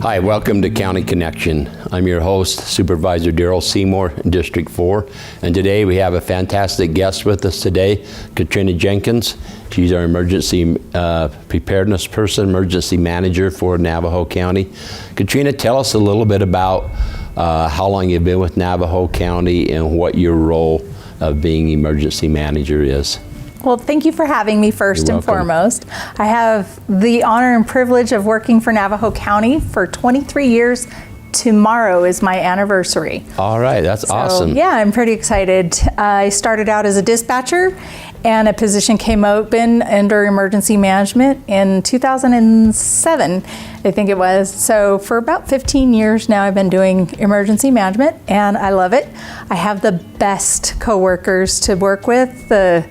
Hi, welcome to County Connection. I'm your host, Supervisor Daryl Seymore, District 4, and today we have a fantastic guest with us today, Catrina Jenkins. She's our emergency preparedness person, emergency manager for Navajo County. Catrina, tell us a little bit about how long you've been with Navajo County and what your role of being emergency manager is. Well, thank you for having me first and foremost. I have the honor and privilege of working for Navajo County for 23 years. Tomorrow is my anniversary. All right, that's awesome. Yeah, I'm pretty excited. I started out as a dispatcher and a position came open under emergency management in 2007, I think it was. So for about 15 years now I've been doing emergency management and I love it. I have the best coworkers to work with, the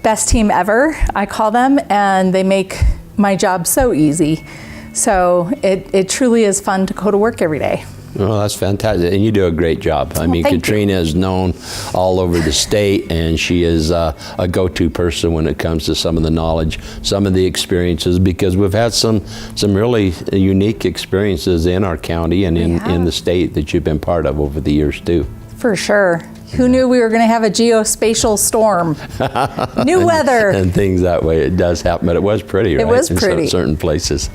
best team ever, I call them, and they make my job so easy. So it truly is fun to go to work every day. Well, that's fantastic, and you do a great job. I mean, Catrina is known all over the state, and she is a go-to person when it comes to some of the knowledge, some of the experiences, because we've had some really unique experiences in our county and in the state that you've been part of over the years too. For sure. Who knew we were going to have a geospatial storm? New weather. And things that way. It does happen, but it was pretty, right? It was pretty. In certain places.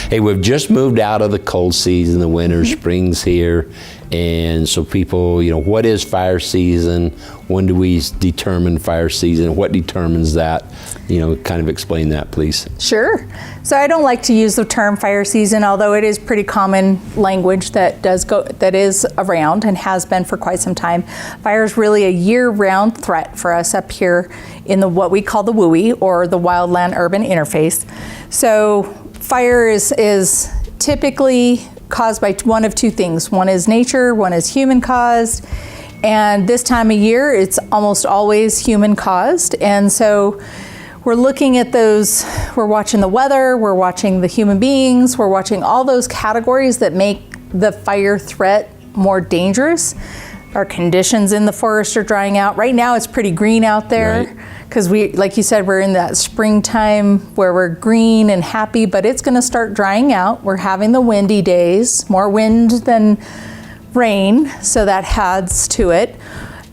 Hey, we've just moved out of the cold season, the winter, spring's here. And so people, you know, what is fire season? When do we determine fire season? What determines that? You know, kind of explain that, please. Sure. So I don't like to use the term fire season, although it is pretty common language that is around and has been for quite some time. Fire is really a year-round threat for us up here in what we call the WUI, or the Wildland-Urban Interface. So fire is typically caused by one of two things. One is nature, one is human caused. And this time of year, it's almost always human caused. And so we're looking at those, we're watching the weather, we're watching the human beings, we're watching all those categories that make the fire threat more dangerous. Our conditions in the forest are drying out. Right now it's pretty green out there because we, like you said, we're in that springtime where we're green and happy, but it's gonna start drying out. We're having the windy days, more wind than rain, so that adds to it.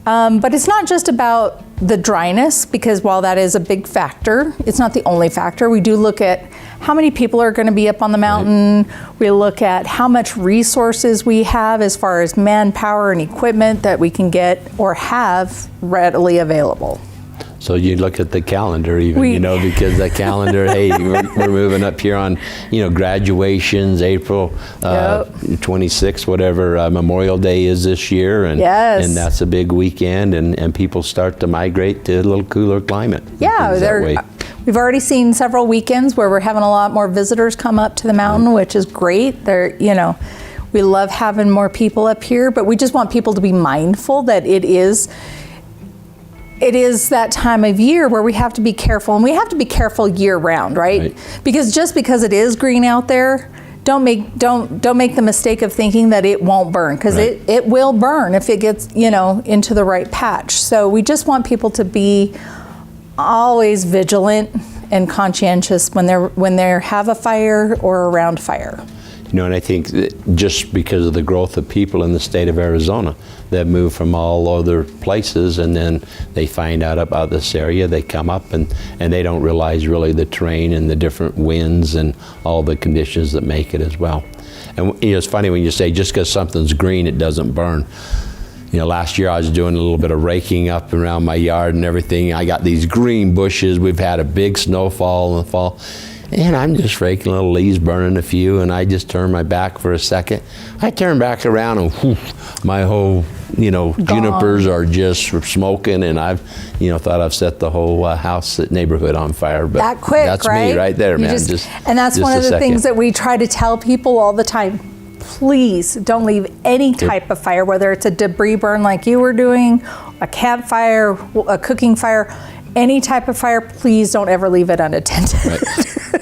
But it's not just about the dryness, because while that is a big factor, it's not the only factor. We do look at how many people are going to be up on the mountain. We look at how much resources we have as far as manpower and equipment that we can get or have readily available. So you look at the calendar even, you know, because the calendar, hey, we're moving up here on, you know, graduations, April 26th, whatever Memorial Day is this year. And, and that's a big weekend, and people start to migrate to a little cooler climate. Yeah, we've already seen several weekends where we're having a lot more visitors come up to the mountain, which is great. They're, you know, we love having more people up here, but we just want people to be mindful that it is that time of year where we have to be careful, and we have to be careful year round, right? Because just because it is green out there, don't make the mistake of thinking that it won't burn, because it will burn if it gets, you know, into the right patch. So we just want people to be always vigilant and conscientious when they have a fire or around fire. You know, and I think that just because of the growth of people in the state of Arizona that move from all other places, and then they find out about this area, they come up and they don't realize really the terrain and the different winds and all the conditions that make it as well. And you know, it's funny when you say just because something's green, it doesn't burn. You know, last year I was doing a little bit of raking up around my yard and everything. I got these green bushes. We've had a big snowfall in the fall. And I'm just raking little leaves, burning a few, and I just turn my back for a second. I turn back around and whew, my whole, you know, junipers are just smoking, and I've, you know, thought I've set the whole house, neighborhood on fire. But that quick, that's me right there, man. And that's one of the things that we try to tell people all the time. Please don't leave any type of fire, whether it's a debris burn like you were doing, a campfire, a cooking fire, any type of fire, please don't ever leave it unattended.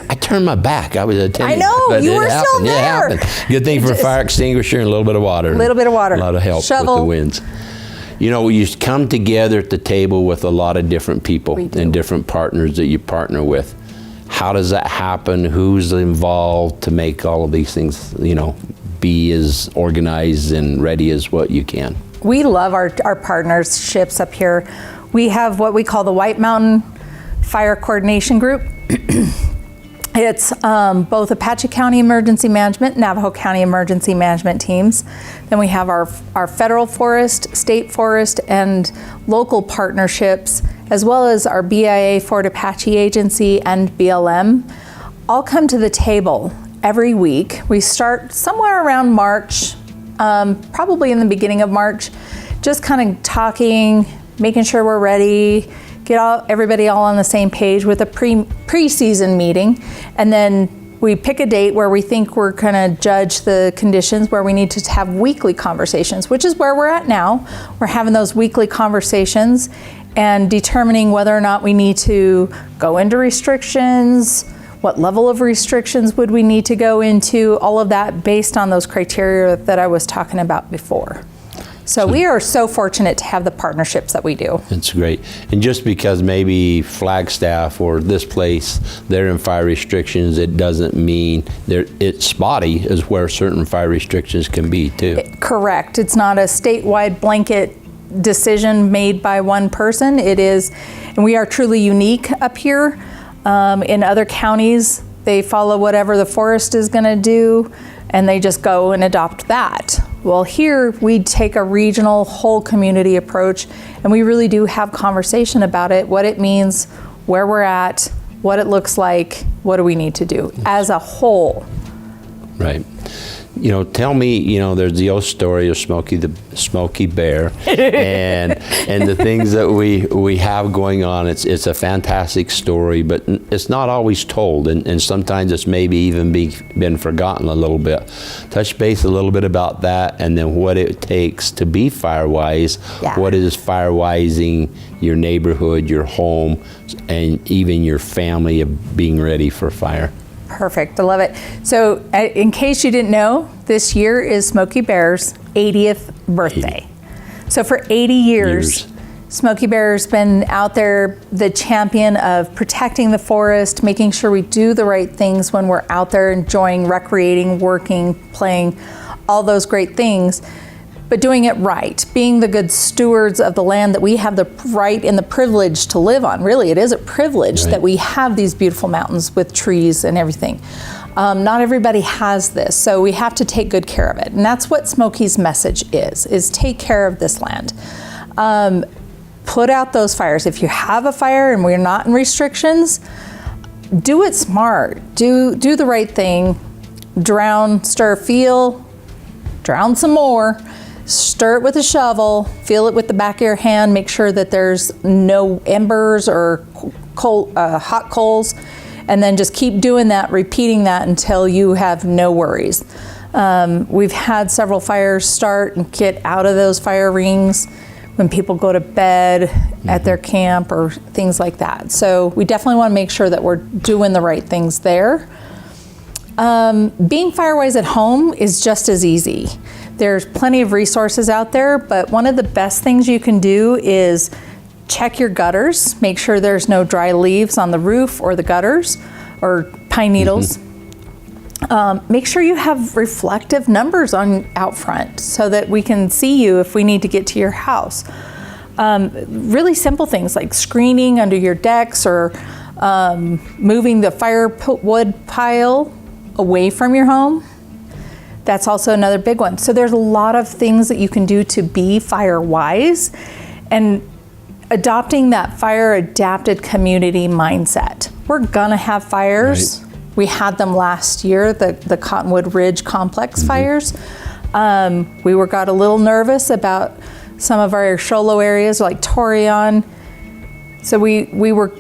I turned my back. I was attending. I know, you were still there. It happened. Good thing for a fire extinguisher and a little bit of water. A little bit of water. A lot of help Shovel. with the winds. You know, you come together at the table with a lot of different people and different partners that you partner with. How does that happen? Who's involved to make all of these things, you know, be as organized and ready as what you can. We love our partnerships up here. We have what we call the White Mountain Fire Coordination Group. It's both Apache County Emergency Management, Navajo County Emergency Management teams. Then we have our federal forest, state forest, and local partnerships, as well as our BIA Fort Apache Agency and BLM, all come to the table every week. We start somewhere around March, probably in the beginning of March, just kind of talking, making sure we're ready, get everybody all on the same page with a pre-season meeting, and then we pick a date where we think we're going to judge the conditions, where we need to have weekly conversations, which is where we're at now. We're having those weekly conversations and determining whether or not we need to go into restrictions, what level of restrictions would we need to go into, all of that based on those criteria that I was talking about before. So we are so fortunate to have the partnerships that we do. It's great. And just because maybe Flagstaff or this place, they're in fire restrictions, it doesn't mean it's spotty is where certain fire restrictions can be too. Correct. It's not a statewide blanket decision made by one person. It is, and we are truly unique up here. In other counties, they follow whatever the forest is going to do, and they just go and adopt that. Well, here we take a regional, whole community approach, and we really do have conversation about it, what it means, where we're at, what it looks like, what do we need to do as a whole. Right. You know, tell me, you know, there's the old story of Smokey the Smokey Bear and the things that we have going on. It's a fantastic story, but it's not always told, and sometimes it's maybe even been forgotten a little bit. Touch base a little bit about that, and then what it takes to be Firewise. Yeah. What is Firewising your neighborhood, your home, and even your family of being ready for fire? Perfect, I love it. So in case you didn't know, this year is Smokey Bear's 80th birthday. So for 80 years, Smokey Bear's been out there, the champion of protecting the forest, making sure we do the right things when we're out there enjoying, recreating, working, playing, all those great things, but doing it right, being the good stewards of the land that we have the right and the privilege to live on. Really, it is a privilege that we have these beautiful mountains with trees and everything. Not everybody has this, so we have to take good care of it. And that's what Smokey's message is take care of this land. Put out those fires. If you have a fire and we're not in restrictions, do it smart. Do the right thing. Drown, stir, feel, drown some more. Stir it with a shovel, feel it with the back of your hand, make sure that there's no embers or hot coals, and then just keep doing that, repeating that until you have no worries. We've had several fires start and get out of those fire rings when people go to bed at their camp or things like that. So we definitely want to make sure that we're doing the right things there. Being Firewise at home is just as easy. There's plenty of resources out there, but one of the best things you can do is check your gutters, make sure there's no dry leaves on the roof or the gutters or pine needles. Make sure you have reflective numbers out front so that we can see you if we need to get to your house. Really simple things like screening under your decks or moving the firewood pile away from your home. That's also another big one. So there's a lot of things that you can do to be Firewise and adopting that fire adapted community mindset. We're gonna have fires. Right. We had them last year, the Cottonwood Ridge Complex fires. We got a little nervous about some of our Sholo areas like Torion. So we were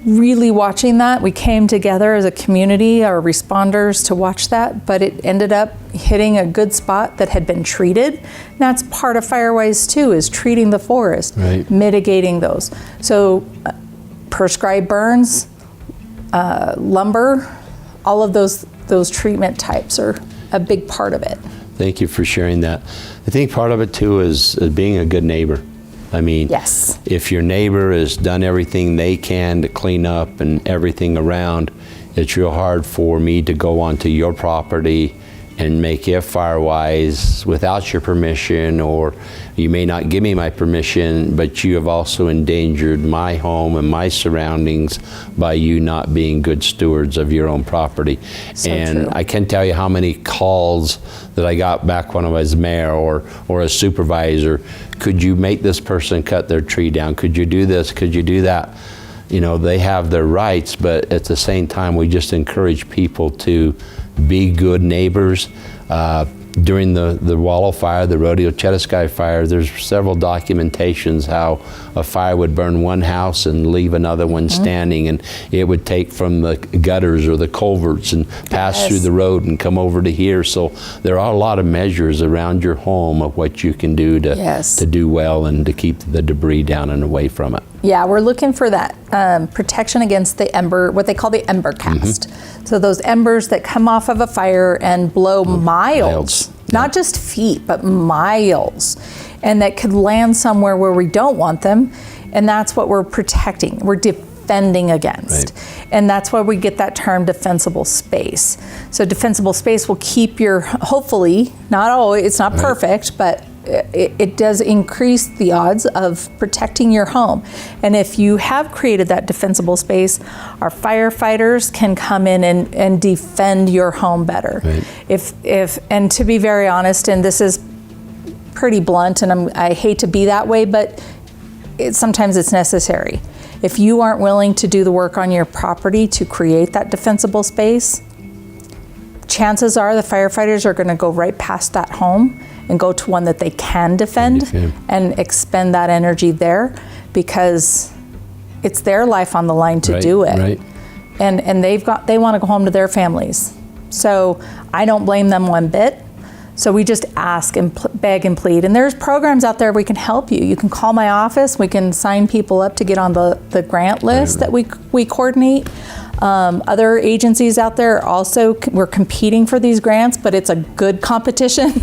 really watching that. We came together as a community, our responders, to watch that, but it ended up hitting a good spot that had been treated. And that's part of Firewise too, is treating the forest, mitigating those. So prescribed burns, lumber, all of those treatment types are a big part of it. Thank you for sharing that. I think part of it too is being a good neighbor. I mean, yes. If your neighbor has done everything they can to clean up and everything around, it's real hard for me to go onto your property and make it Firewise without your permission, or you may not give me my permission, but you have also endangered my home and my surroundings by you not being good stewards of your own property. So and true. I can't tell you how many calls that I got back when I was mayor or a supervisor. Could you make this person cut their tree down? Could you do this? Could you do that? You know, they have their rights, but at the same time, we just encourage people to be good neighbors. During the Wallow fire, the Rodeo Chetasky fire, there's several documentations how a fire would burn one house and leave another one standing, and it would take from the gutters or the culverts and pass through the road and come over to here. So there are a lot of measures around your home of what you can do to do well and to keep the debris down and away from it. Yeah, we're looking for that protection against the ember, what they call the ember cast. So those embers that come off of a fire and blow miles, not just feet, but miles, and that could land somewhere where we don't want them, and that's what we're protecting. We're defending against. And that's why we get that term defensible space. So defensible space will keep your, hopefully, not always, it's not perfect, but it does increase the odds of protecting your home. And if you have created that defensible space, our firefighters can come in and defend your home better. And to be very honest, and this is pretty blunt, and I hate to be that way, but sometimes it's necessary. If you aren't willing to do the work on your property to create that defensible space, chances are the firefighters are going to go right past that home and go to one that they can defend and expend that energy there, because it's their life on the line to do it. And they want to go home to their families. So I don't blame them one bit. So we just ask and beg and plead. And there's programs out there we can help you. You can call my office. We can sign people up to get on the grant list that we coordinate. Other agencies out there also, we're competing for these grants, but it's a good competition.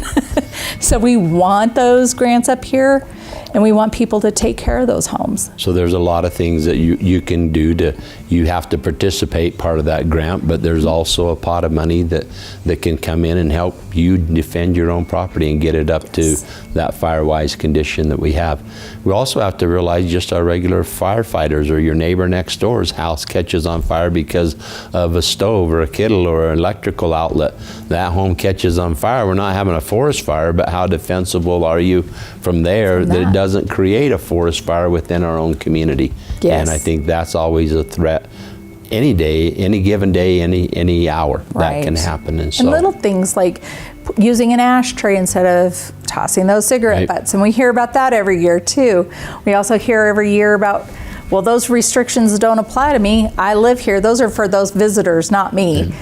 So we want those grants up here, and we want people to take care of those homes. So there's a lot of things that you can do you have to participate part of that grant, but there's also a pot of money that can come in and help you defend your own property and get it up to that Firewise condition that we have. We also have to realize just our regular firefighters or your neighbor next door's house catches on fire because of a stove or a kettle or an electrical outlet. That home catches on fire. We're not having a forest fire, but how defensible are you from there that it doesn't create a forest fire within our own community? And I think that's always a threat. Any day, any given day, any hour, that can happen. And little things like using an ashtray instead of tossing those cigarette butts. And we hear about that every year too. We also hear every year about, well, those restrictions don't apply to me. I live here. Those are for those visitors, not me.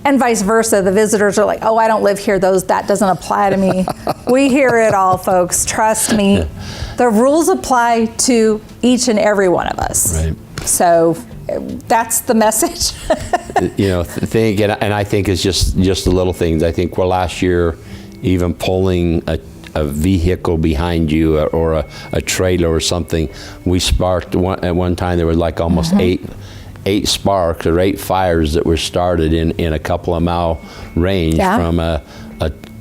And vice versa. The visitors are like, oh, I don't live here. That doesn't apply to me. We hear it all, folks. Trust me. The rules apply to each and every one of us. So that's the message. And I think it's just the little things. I think last year, even pulling a vehicle behind you or a trailer or something, we sparked at one time. There were like almost eight sparks or 8 fires that were started in a couple of mile range from a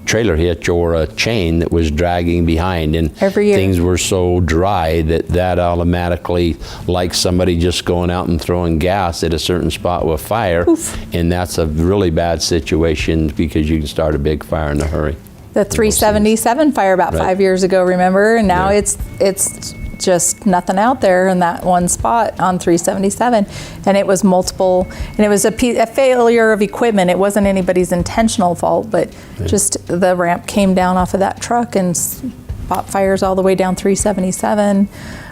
trailer hitch or a chain that was dragging behind, and things were so dry that automatically, like somebody just going out and throwing gas at a certain spot with fire, and that's a really bad situation because you can start a big fire in a hurry. The 377 fire about 5 years ago, remember? And now it's just nothing out there in that one spot on 377, and it was multiple, and it was a failure of equipment. It wasn't anybody's intentional fault, but just the ramp came down off of that truck and spot fires all the way down 377.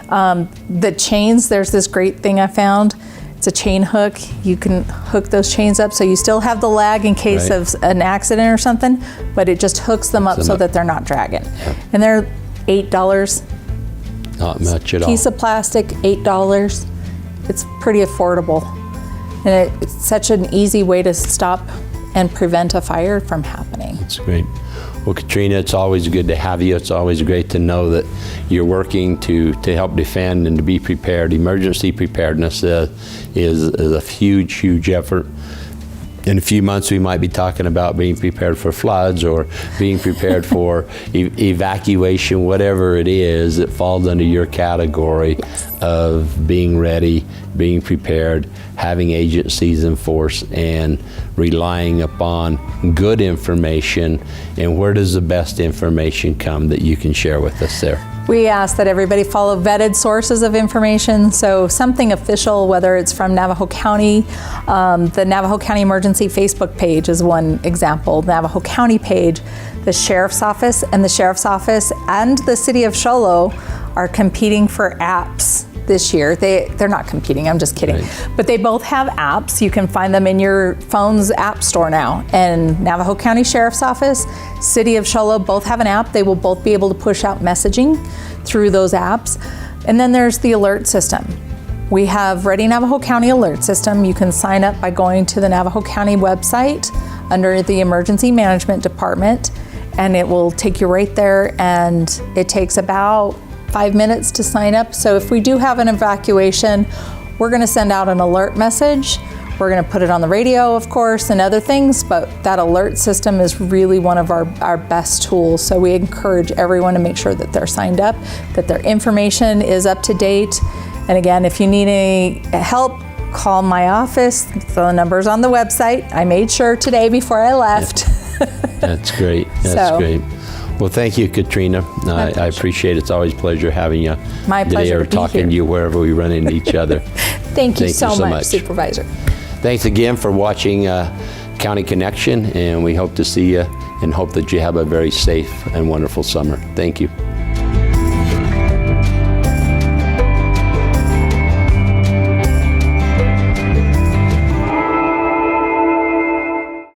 The chains, there's this great thing I found. It's a chain hook. You can hook those chains up so you still have the lag in case of an accident or something, but it just hooks them up so that they're not dragging. And they're $8. Not much at all. Piece of plastic, $8. It's pretty affordable. And it's such an easy way to stop and prevent a fire from happening. That's great. Well, Catrina, it's always good to have you. It's always great to know that you're working to help defend and to be prepared. Emergency preparedness is a huge, huge effort. In a few months, we might be talking about being prepared for floods or being prepared for evacuation, whatever it is that falls under your category of being ready, being prepared, having agencies in force, and relying upon good information. And where does the best information come that you can share with us there? We ask that everybody follow vetted sources of information, so something official, whether it's from Navajo County. The Navajo County Emergency Facebook page is one example. Navajo County page, the Sheriff's Office, and the Sheriff's Office and the City of Show Low are competing for apps this year. They're not competing, I'm just kidding. Right. But they both have apps. You can find them in your phone's app store now. And Navajo County Sheriff's Office, City of Show Low both have an app. They will both be able to push out messaging through those apps. And then there's the alert system. We have Ready Navajo County Alert System. You can sign up by going to the Navajo County website under the Emergency Management Department, and it will take you right there, and it takes about 5 minutes to sign up. So if we do have an evacuation, we're going to send out an alert message. We're going to put it on the radio, of course, and other things, but that alert system is really one of our best tools. So we encourage everyone to make sure that they're signed up, that their information is up to date. And again, if you need any help, call my office. The number's on the website. I made sure today before I left. That's great. That's great. Well, thank you, Catrina. I appreciate it. It's always a pleasure having you My today pleasure or to be talking here. to you wherever we run into each other. Thank you so much, Supervisor. Thanks again for watching County Connection, and we hope to see you and hope that you have a very safe and wonderful summer. Thank you.